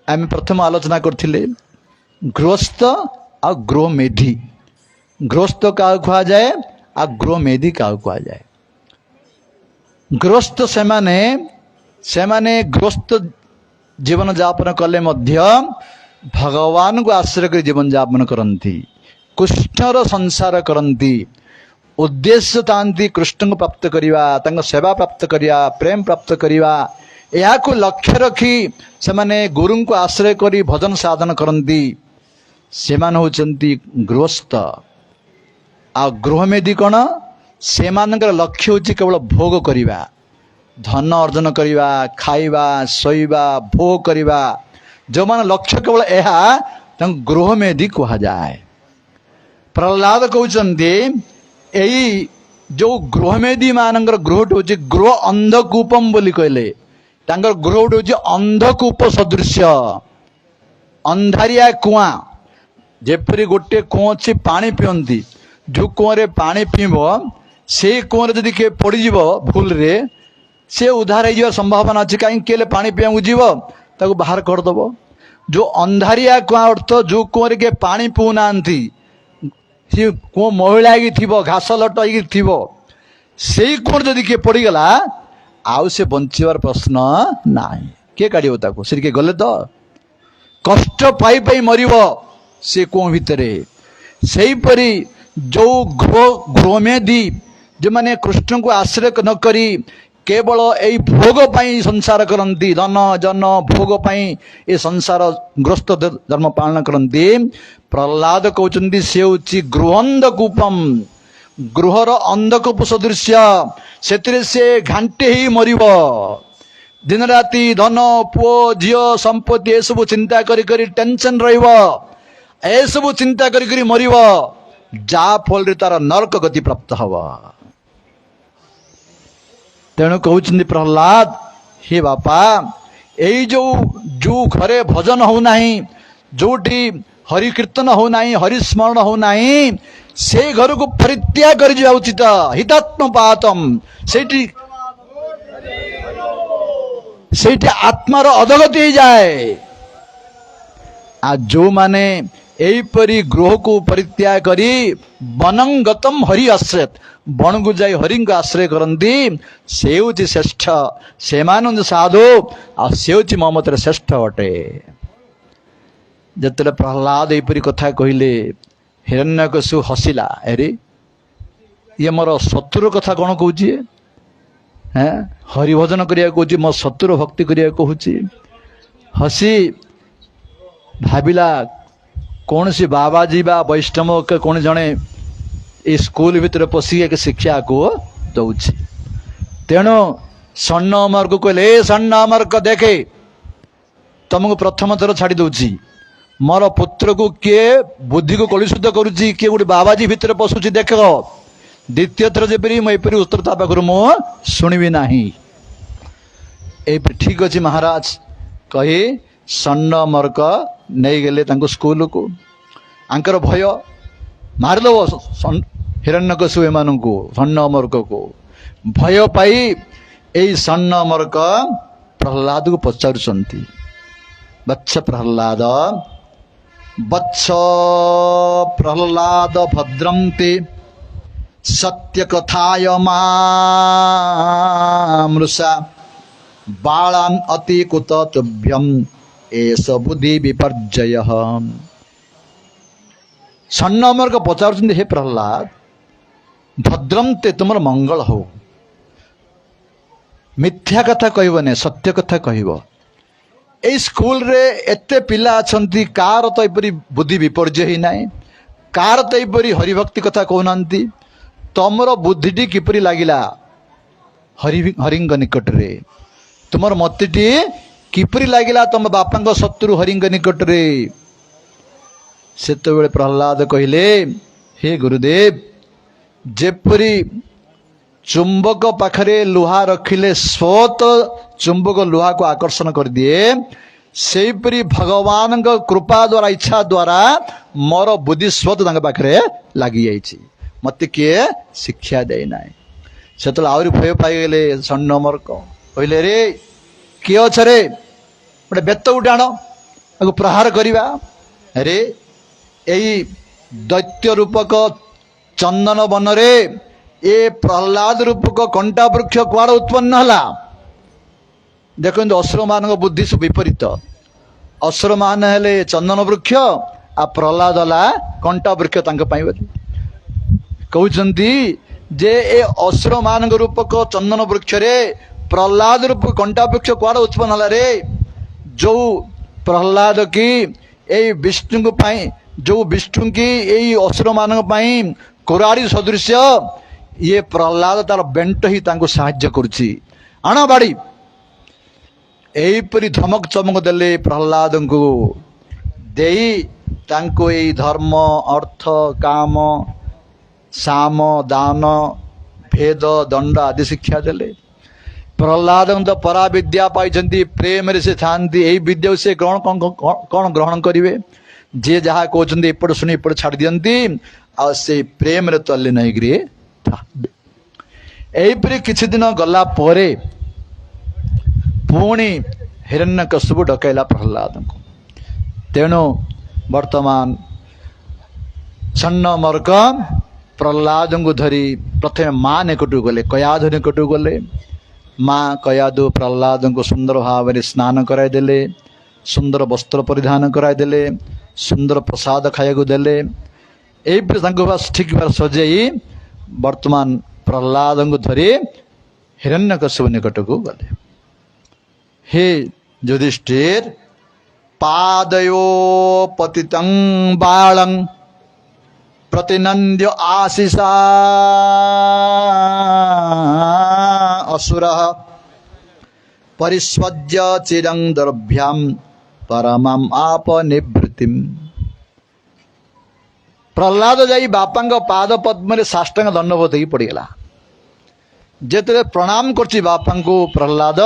आम प्रथम आलोचना करथिले गृहस्थ आ गृहमेधी गृहस्थ क्या कहा जाए आ गृहमेधी क्या कहा जाए गृहस्थ सेमाने गृहस्थ जीवन यापन कले मध्य भगवान को आश्रय कर जीवन यापन करती कृष्णर संसार करती उद्देश्य तांती कृष्ण को प्राप्त करवा सेवा प्राप्त करवा प्रेम प्राप्त करवा या को लक्ष्य रखी से माने गुरु को आश्रय करी भजन साधन करती से होचंती गृहस्थ आ गृहमेधी कौन से लक्ष्य होची केवल भोग करवा धन अर्जन करवा खाइबा शोइबा भोग करवा जो मान लक्ष्य केवल यह गृहमेधी कहा जाए। प्रहलाद कहते यही जो गृहमेधी मानकर गृहट हूँ गृह अंधकूपम बोली कहले गृहट हूँ अंधकूप सदृश अंधारिया कुआ जेपरी गोटे कुआ अच्छी पानी पियंती जो कुआरे पानी पीब से कुआरे जदि किए पड़ज भूल रे से उधार हो संभावना अच्छी कहीं केले पानी पीवा जीव ताको बाहर करदेव जो अंधारिया कुआ अर्थ जो कुआरे किए पानी पीऊना सी कुआ महिला थी घास लट थी से कुआर जदि किए पड़गला आउ से बंचार प्रश्न ना किए काढ़ से किए गले तो कष्ट पाई पाई मर से कुआ भितर से परी जो गृहमेधी जो माने कृष्ण को आश्रय न करी केवल यही भोग पाई संसार करती धन जन भोग पाई ये संसार ग्रस्त धर्म पालन करती प्रहलाद कहते से हूँ गृहंधकूपम गृहर अंधकूप सदृश से घांटे ही मर दिन राति धन पुओ झील संपत्ति ये सब चिंता करी टेंशन रब चिंता करी मर जा फल तार नरक गति प्राप्त हवा। तेणु कहते प्रहलाद हे बापा यही जो घरे भजन होना जोटी हरि कीर्तन होना हरिस्मरण होना से घर को परित्याग कर जा उचित हितात्म पातम से आत्मार अधगति हो जाए आ जो माने यहीपरी गृह को परित्याग करी वनं गतम हरि आश्रयत बन को जाई हरि को आश्रय करती से हूँ श्रेष्ठ से साधु आ से हूँ मो मत श्रेष्ठ अटे। जिते प्रहलाद यहीपरी कथा कहले हिरण्यकशु हसिला अरे ये मोर शत्रु कथा कौन कहूँ हरिभजन करिया कहूँ मो शत्रु भक्ति करिया कहूँ हसी भाविला कौन सी बाबाजी बा वैष्णव के कौन जड़े ये स्कूल भितर पशिक शिक्षा को दौर तेणु सन्न अमर को कहले सन्न अमर को देखे तुमको प्रथम थर छाड़ी दौची मोर पुत्र को किए बुद्धि को कलुषित करुच्ची किए गोटे बाबाजी भितर पशुची देख द्वितीय थर जेपरी मुझे उत्तर ता पाखु मु शुणवी ना ठीक अच्छे महाराज कही सन्न अमर्क नहीं गले स्कूल को आंकर भय मारिदव हिरण्यकशु एमान को सन्न अमर्क को भय पाई यही सन्न अमर्क प्रहलाद को पचारुंट वत्स प्रहलाद वत्स प्रहलाद भद्रंते सत्य कथाय मृषा बालान अति कुतभ्यम एस बुद्धि विपर्जय। सन्न अमर को पचार हे प्रहलाद भद्रम ते तुम मंगल हो मिथ्या कथा कहबने सत्य कथा कहब ए स्कूल रे एते पिला अछंती कार तो एपरी बुद्धि विपर्जय ही नाई कार तो एपरी हरिभक्ति कथा कहना तमर बुद्धिटी किपरि लागिला हरिंग निकट रे तुमर मतिटी किपरि लागिला तुम बापा शत्रु हरिंग निकट रे। सेतबेले प्रहलाद कहले हे गुरुदेव जेपरी चुंबक पाखरे लुहा रखिले स्वत चुंबक लुहा को आकर्षण कर दिए सेपरी भगवान कृपा द्वारा इच्छा द्वारा मोर बुद्धि स्वत पाखरे लगी जाइछि मत किए शिक्षा दे ना ସେତେବେଳେ ଆହୁରି ଭୟ ପାଇଗଲେ ଷଣ୍ଣ ମର୍କ। କହିଲେ ରେ କିଏ ଅଛ ରେ, ଗୋଟେ ବେତ ଗୋଟେ ଆଣ ତାକୁ ପ୍ରହାର କରିବା। ରେ ଏଇ ଦୈତ୍ୟ ରୂପକ ଚନ୍ଦନ ବନରେ ଏ ପ୍ରହ୍ଲାଦ ରୂପକ କଣ୍ଟା ବୃକ୍ଷ କୁଆଡେ ଉତ୍ପନ୍ନ ହେଲା? ଦେଖନ୍ତୁ ଅସୁରମାନଙ୍କ ବୁଦ୍ଧି ସବୁ ବିପରୀତ। ଅସୁରମାନେ ହେଲେ ଚନ୍ଦନ ବୃକ୍ଷ, ଆଉ ପ୍ରହ୍ଲାଦ ହେଲା କଣ୍ଟା ବୃକ୍ଷ ତାଙ୍କ ପାଇଁ ବୋଲି କହୁଛନ୍ତି ଯେ ଏ ଅସୁର ମାନଙ୍କ ରୂପକ ଚନ୍ଦନ ବୃକ୍ଷରେ ପ୍ରହ୍ଲାଦ ରୂପ କଣ୍ଟା ବୃକ୍ଷ କୁଆଡେ ଉତ୍ପନ୍ନ ହେଲା ରେ? ଯୋଉ ପ୍ରହ୍ଲାଦ କି ଏଇ ବିଷ୍ଣୁଙ୍କ ପାଇଁ, ଯୋଉ ବିଷ୍ଣୁ କି ଏଇ ଅସୁର ମାନଙ୍କ ପାଇଁ କୁରାଡ଼ି ସଦୃଶ୍ୟ, ଇଏ ପ୍ରହ୍ଲାଦ ତାର ବେଣ୍ଟ ହିଁ ତାଙ୍କୁ ସାହାଯ୍ୟ କରୁଛି, ଆଣ ବାଡ଼ି। ଏଇପରି ଧମକ ଚମକ ଦେଲେ ପ୍ରହ୍ଲାଦଙ୍କୁ, ଦେଇ ତାଙ୍କୁ ଏଇ ଧର୍ମ ଅର୍ଥ କାମ ସାମ ଦାନ ଭେଦ ଦଣ୍ଡ ଆଦି ଶିକ୍ଷା ଦେଲେ। ପ୍ରହ୍ଲାଦଙ୍କ ତ ପରା ବିଦ୍ୟା ପାଇଛନ୍ତି, ପ୍ରେମରେ ସେ ଥାନ୍ତି। ଏଇ ବିଦ୍ୟାକୁ ସେ କଣ ଗ୍ରହଣ କରିବେ? ଯିଏ ଯାହା କହୁଛନ୍ତି ଏପଟେ ଶୁଣି ଏପଟେ ଛାଡ଼ି ଦିଅନ୍ତି, ଆଉ ସେଇ ପ୍ରେମରେ ତଲ୍ଲୀନ ହେଇକିରି ଥାନ୍ତି। ଏଇପରି କିଛି ଦିନ ଗଲା ପରେ ପୁଣି ହିରଣ୍ୟକଶିପୁ ଡକାଇଲା ପ୍ରହ୍ଲାଦଙ୍କୁ। ତେଣୁ ବର୍ତ୍ତମାନ ଷଣ୍ଣ ମର୍କ ପ୍ରହ୍ଲାଦଙ୍କୁ ଧରି ପ୍ରଥମେ ମା ନିକଟକୁ ଗଲେ, କୟାଧୁ ନିକଟକୁ ଗଲେ। ମା କୟାଧୁ ପ୍ରହ୍ଲାଦଙ୍କୁ ସୁନ୍ଦର ଭାବରେ ସ୍ନାନ କରାଇଦେଲେ, ସୁନ୍ଦର ବସ୍ତ୍ର ପରିଧାନ କରାଇଦେଲେ, ସୁନ୍ଦର ପ୍ରସାଦ ଖାଇବାକୁ ଦେଲେ। ଏଇପରି ତାଙ୍କୁ ଠିକ ଭାବରେ ସଜେଇ ବର୍ତ୍ତମାନ ପ୍ରହ୍ଲାଦଙ୍କୁ ଧରି ହିରଣ୍ୟକଶିପୁ ନିକଟକୁ ଗଲେ। हे युधिष्ठिर, पादयो पतितं बालं प्रतिनन्द्य आशिषा असुरः परिस्वज्य चिरं दर्भ्यां परमं आपनिवृत्तिम्। प्रहलाद जाई बापांग पाद पद्मरे साष्टांग दंडवत ही पड़गला। जेते प्रणाम करछि बापांगु प्रहलाद,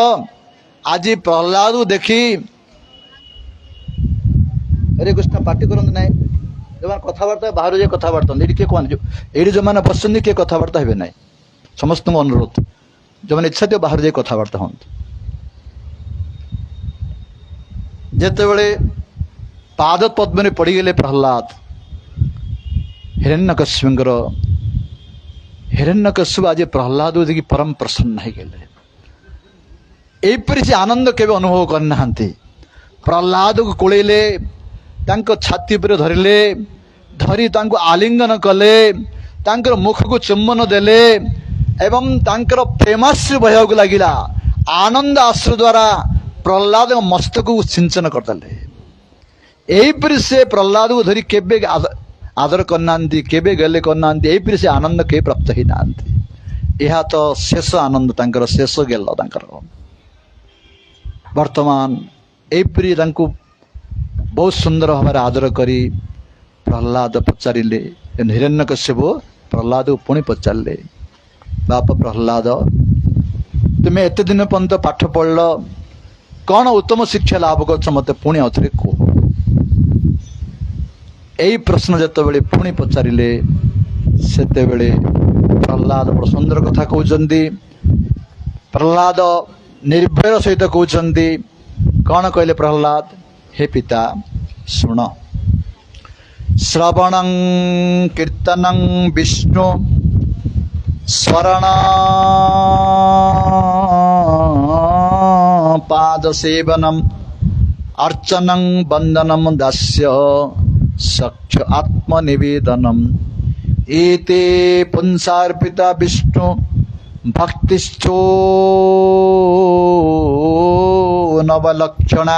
आज प्रहलाद देखी अरे कृष्ण पार्टी करते ना, जो कथबार्ता बाहर जाए कथबार्ता ये किए कहते, ये जो मैंने बस किए कथबार्ता हे ना, समस्त अनुरोध जो मैंने इच्छा थी बाहर जाए कथबार्ता हूँ। जिते बड़े पाद पद्म पड़गले प्रहलाद, हिरण्यकश्यप आज प्रहलाद देखिए परम प्रसन्न हो गए। एपरी से आनंद केवे अनुभव करना। प्रहलाद को कोड़े छाती पर धरले, धरी तांको आलिंगन कले, तांकर मुख को चुम्बन देले एवं तांकर प्रेमाश्रु बहक लगिला। आनंद आश्रु द्वारा प्रहलाद मस्तक को सिंचन करदे। एपरी से प्रहलाद को धरी केबे आदर करना, केबे गले करना, एपरी से आनंद के प्राप्त ही ना। यह तो शेष आनंद तांकर शेष गेल तांकर। वर्तमान एपरी तांको बहुत सुंदर भाव आदर करी प्रहलाद पचारे। हिरण्यकश्यपु प्रहलाद को पुणी पचारे, बाप प्रहलाद तुम्हें एत दिन पर्यंत पाठ पढ़ल, कौन उत्तम शिक्षा लाभ कर मत पुणी आउे कह। यही प्रश्न जिते पुणी पचारे से प्रहलाद बड़ सुंदर कथा कहते। प्रहलाद निर्भय सहित कहते, कौन कहले प्रहलाद, हे पिता शुण, श्रवणं कीर्तनं विष्णु स्वरण पाद सेवनम अर्चनं वंदनम दास्य सख्य आत्मनिवेदनम एते पुंसार्पिता विष्णु भक्तिश्चो नवलक्षणा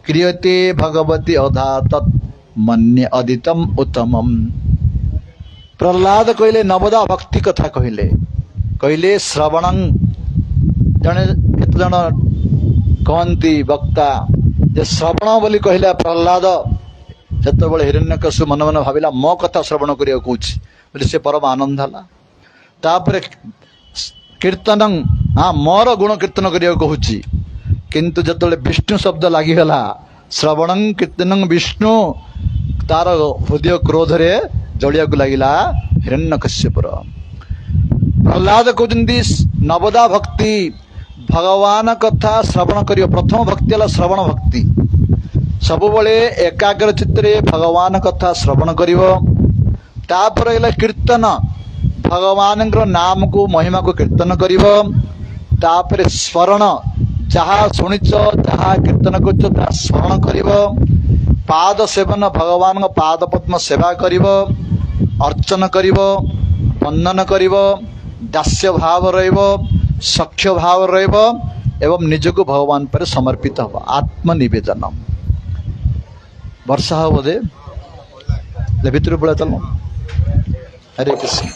क्रियते भगवती अधा तत् मन्य अदितम उत्तमम। प्रहलाद कहले नवदा भक्ति कथा कहले श्रवणं, जने केत जन कहती वक्ता जे श्रवण बोली कहला प्रहलाद, सेतबेले हिरण्यकश्यप मन मन भाविला मो कथा श्रवण करिया कहूछि बोली से परम आनंद हला। तापरे कीर्तनं, हाँ मोर गुण कीर्तन करिया कहूछि, किंतु जतबेले विष्णु शब्द लागिगला, श्रवणं कीर्तनं विष्णु, तार हृदय क्रोध रे जलिया लगिला हिरण्यकश्यपर। प्रहलाद कहते नवदा भक्ति भगवान कथा श्रवण कर प्रथम भक्ति है श्रवण भक्ति सब एकाग्र चित्रे भगवान कथा श्रवण कर कीर्तन भगवान नाम को महिमा को कीर्तन कर स्मरण जहाँ शुणिच जहाँ कीर्तन कर स्मरण कर पाद सेवन भगवान पाद पद्म सेवा कर अर्चन कर वंदन कर दास्य भाव सख्य भाव एवं निजको भगवान पर समर्पित हो आत्मनिवेदन वर्षा हो बोधे भितर पड़ा चलो हरे कृष्ण।